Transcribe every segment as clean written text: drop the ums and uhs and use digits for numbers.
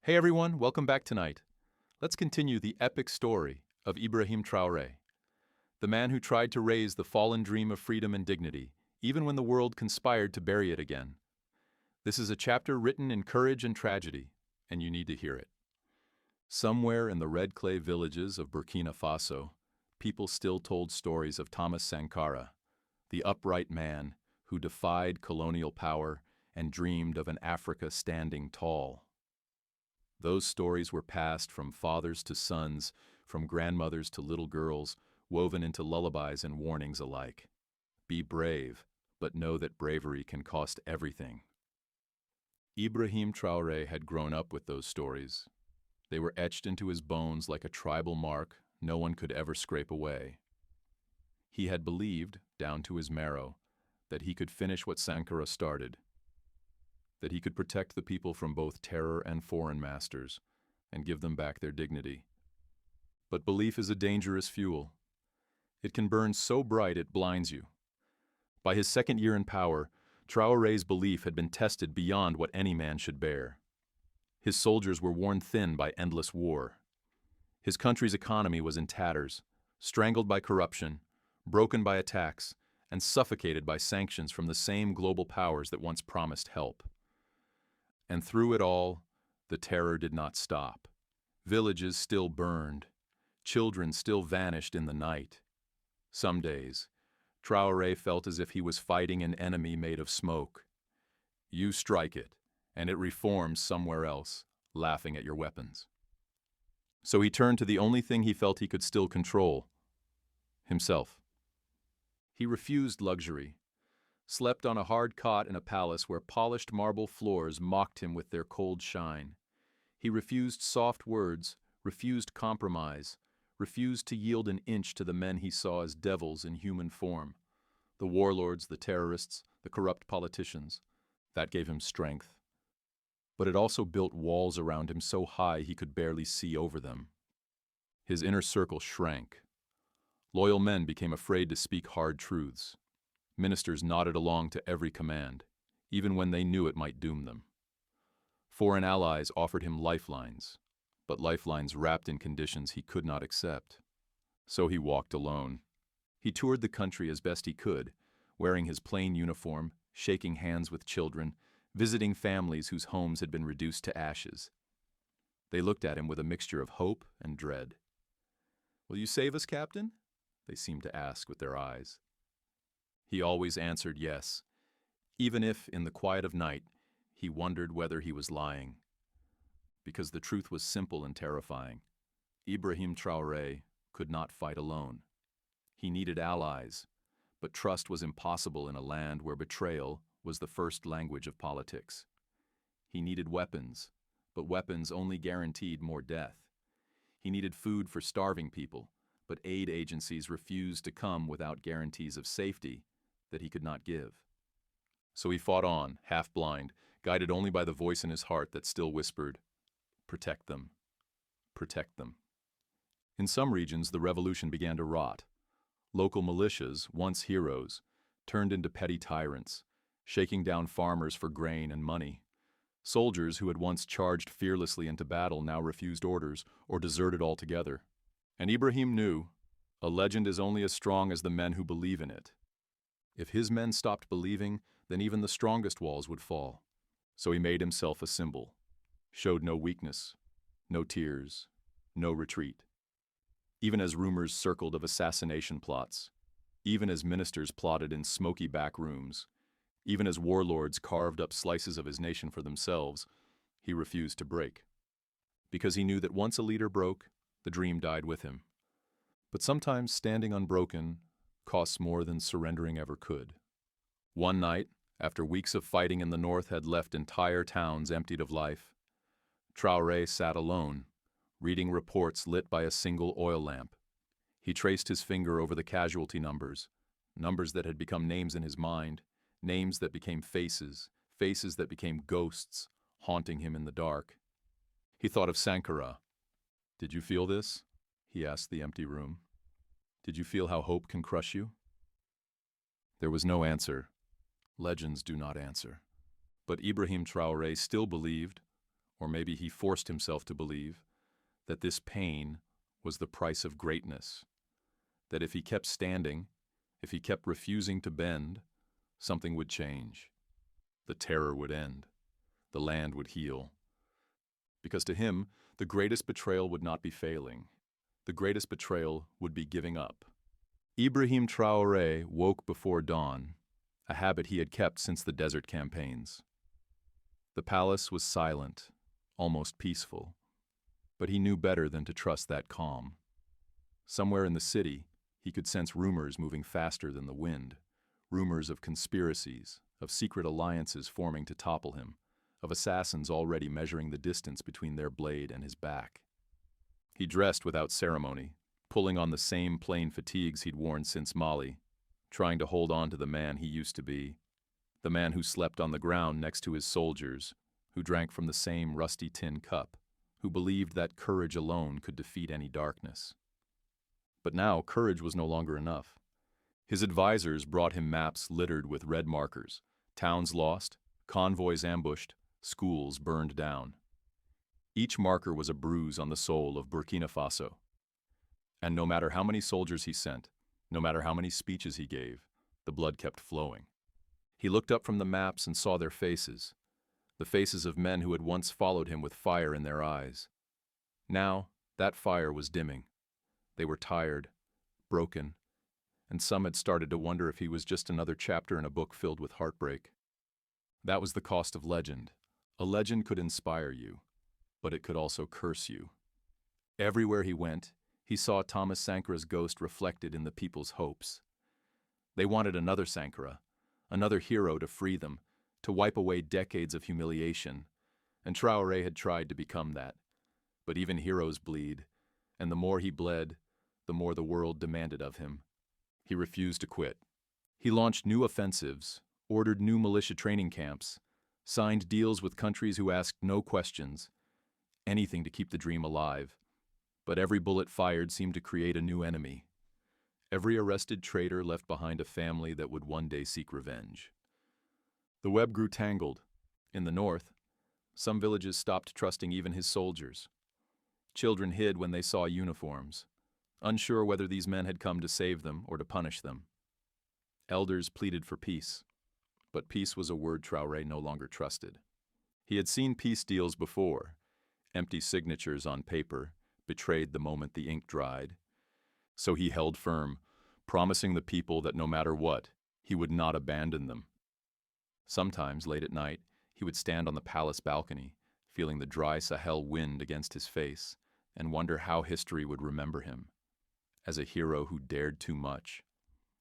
Hey everyone, welcome back tonight. Let's continue the epic story of Ibrahim Traoré, the man who tried to raise the fallen dream of freedom and dignity, even when the world conspired to bury it again. This is a chapter written in courage and tragedy, and you need to hear it. Somewhere in the red clay villages of Burkina Faso, people still told stories of Thomas Sankara, the upright man who defied colonial power and dreamed of an Africa standing tall. Those stories were passed from fathers to sons, from grandmothers to little girls, woven into lullabies and warnings alike. Be brave, but know that bravery can cost everything. Ibrahim Traoré had grown up with those stories. They were etched into his bones like a tribal mark no one could ever scrape away. He had believed, down to his marrow, that he could finish what Sankara started, that he could protect the people from both terror and foreign masters, and give them back their dignity. But belief is a dangerous fuel. It can burn so bright it blinds you. By his second year in power, Traoré's belief had been tested beyond what any man should bear. His soldiers were worn thin by endless war. His country's economy was in tatters, strangled by corruption, broken by attacks, and suffocated by sanctions from the same global powers that once promised help. And through it all, the terror did not stop. Villages still burned. Children still vanished in the night. Some days, Traoré felt as if he was fighting an enemy made of smoke. You strike it, and it reforms somewhere else, laughing at your weapons. So he turned to the only thing he felt he could still control: himself. He refused luxury, slept on a hard cot in a palace where polished marble floors mocked him with their cold shine. He refused soft words, refused compromise, refused to yield an inch to the men he saw as devils in human form. The warlords, the terrorists, the corrupt politicians. That gave him strength. But it also built walls around him so high he could barely see over them. His inner circle shrank. Loyal men became afraid to speak hard truths. Ministers nodded along to every command, even when they knew it might doom them. Foreign allies offered him lifelines, but lifelines wrapped in conditions he could not accept. So he walked alone. He toured the country as best he could, wearing his plain uniform, shaking hands with children, visiting families whose homes had been reduced to ashes. They looked at him with a mixture of hope and dread. "Will you save us, Captain?" they seemed to ask with their eyes. He always answered yes, even if, in the quiet of night, he wondered whether he was lying. Because the truth was simple and terrifying. Ibrahim Traoré could not fight alone. He needed allies, but trust was impossible in a land where betrayal was the first language of politics. He needed weapons, but weapons only guaranteed more death. He needed food for starving people, but aid agencies refused to come without guarantees of safety that he could not give. So he fought on, half-blind, guided only by the voice in his heart that still whispered, "Protect them. Protect them." In some regions, the revolution began to rot. Local militias, once heroes, turned into petty tyrants, shaking down farmers for grain and money. Soldiers who had once charged fearlessly into battle now refused orders or deserted altogether. And Ibrahim knew, a legend is only as strong as the men who believe in it. If his men stopped believing, then even the strongest walls would fall. So he made himself a symbol, showed no weakness, no tears, no retreat. Even as rumors circled of assassination plots, even as ministers plotted in smoky back rooms, even as warlords carved up slices of his nation for themselves, he refused to break. Because he knew that once a leader broke, the dream died with him. But sometimes standing unbroken costs more than surrendering ever could. One night, after weeks of fighting in the north had left entire towns emptied of life, Traoré sat alone, reading reports lit by a single oil lamp. He traced his finger over the casualty numbers, numbers that had become names in his mind, names that became faces, faces that became ghosts, haunting him in the dark. He thought of Sankara. "Did you feel this?" he asked the empty room. "Did you feel how hope can crush you?" There was no answer. Legends do not answer. But Ibrahim Traoré still believed, or maybe he forced himself to believe, that this pain was the price of greatness, that if he kept standing, if he kept refusing to bend, something would change. The terror would end. The land would heal. Because to him, the greatest betrayal would not be failing. The greatest betrayal would be giving up. Ibrahim Traoré woke before dawn, a habit he had kept since the desert campaigns. The palace was silent, almost peaceful, but he knew better than to trust that calm. Somewhere in the city, he could sense rumors moving faster than the wind, rumors of conspiracies, of secret alliances forming to topple him, of assassins already measuring the distance between their blade and his back. He dressed without ceremony, pulling on the same plain fatigues he'd worn since Mali, trying to hold on to the man he used to be, the man who slept on the ground next to his soldiers, who drank from the same rusty tin cup, who believed that courage alone could defeat any darkness. But now courage was no longer enough. His advisors brought him maps littered with red markers, towns lost, convoys ambushed, schools burned down. Each marker was a bruise on the soul of Burkina Faso. And no matter how many soldiers he sent, no matter how many speeches he gave, the blood kept flowing. He looked up from the maps and saw their faces, the faces of men who had once followed him with fire in their eyes. Now, that fire was dimming. They were tired, broken, and some had started to wonder if he was just another chapter in a book filled with heartbreak. That was the cost of legend. A legend could inspire you, but it could also curse you. Everywhere he went, he saw Thomas Sankra's ghost reflected in the people's hopes. They wanted another Sankara, another hero to free them, to wipe away decades of humiliation, and Traoré had tried to become that. But even heroes bleed, and the more he bled, the more the world demanded of him. He refused to quit. He launched new offensives, ordered new militia training camps, signed deals with countries who asked no questions, anything to keep the dream alive. But every bullet fired seemed to create a new enemy. Every arrested traitor left behind a family that would one day seek revenge. The web grew tangled. In the north, some villages stopped trusting even his soldiers. Children hid when they saw uniforms, unsure whether these men had come to save them or to punish them. Elders pleaded for peace, but peace was a word Traoré no longer trusted. He had seen peace deals before. Empty signatures on paper betrayed the moment the ink dried. So he held firm, promising the people that no matter what, he would not abandon them. Sometimes, late at night, he would stand on the palace balcony, feeling the dry Sahel wind against his face, and wonder how history would remember him. As a hero who dared too much,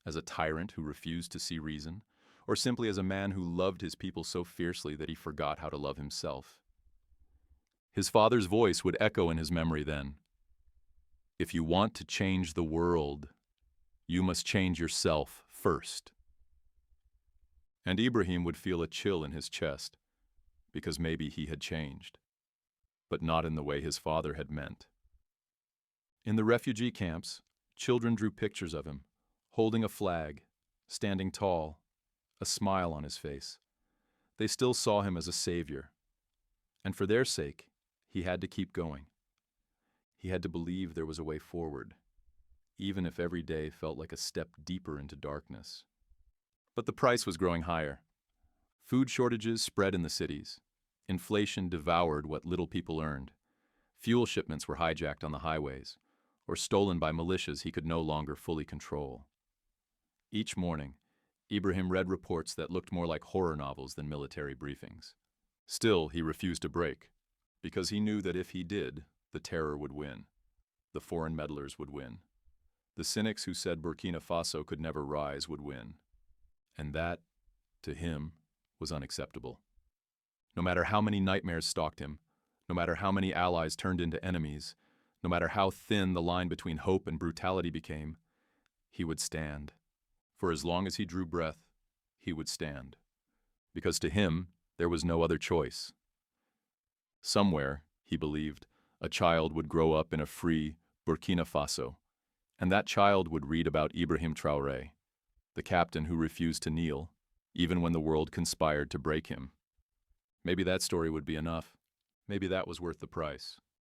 as a tyrant who refused to see reason, or simply as a man who loved his people so fiercely that he forgot how to love himself. His father's voice would echo in his memory then. If you want to change the world, you must change yourself first. And Ibrahim would feel a chill in his chest, because maybe he had changed, but not in the way his father had meant. In the refugee camps, children drew pictures of him, holding a flag, standing tall, a smile on his face. They still saw him as a savior, and for their sake, he had to keep going. He had to believe there was a way forward, even if every day felt like a step deeper into darkness. But the price was growing higher. Food shortages spread in the cities. Inflation devoured what little people earned. Fuel shipments were hijacked on the highways, or stolen by militias he could no longer fully control. Each morning, Ibrahim read reports that looked more like horror novels than military briefings. Still, he refused to break, because he knew that if he did, the terror would win. The foreign meddlers would win. The cynics who said Burkina Faso could never rise would win. And that, to him, was unacceptable. No matter how many nightmares stalked him, no matter how many allies turned into enemies, no matter how thin the line between hope and brutality became, he would stand. For as long as he drew breath, he would stand. Because to him, there was no other choice. Somewhere, he believed, a child would grow up in a free Burkina Faso, and that child would read about Ibrahim Traoré, the captain who refused to kneel, even when the world conspired to break him. Maybe that story would be enough. Maybe that was worth the price.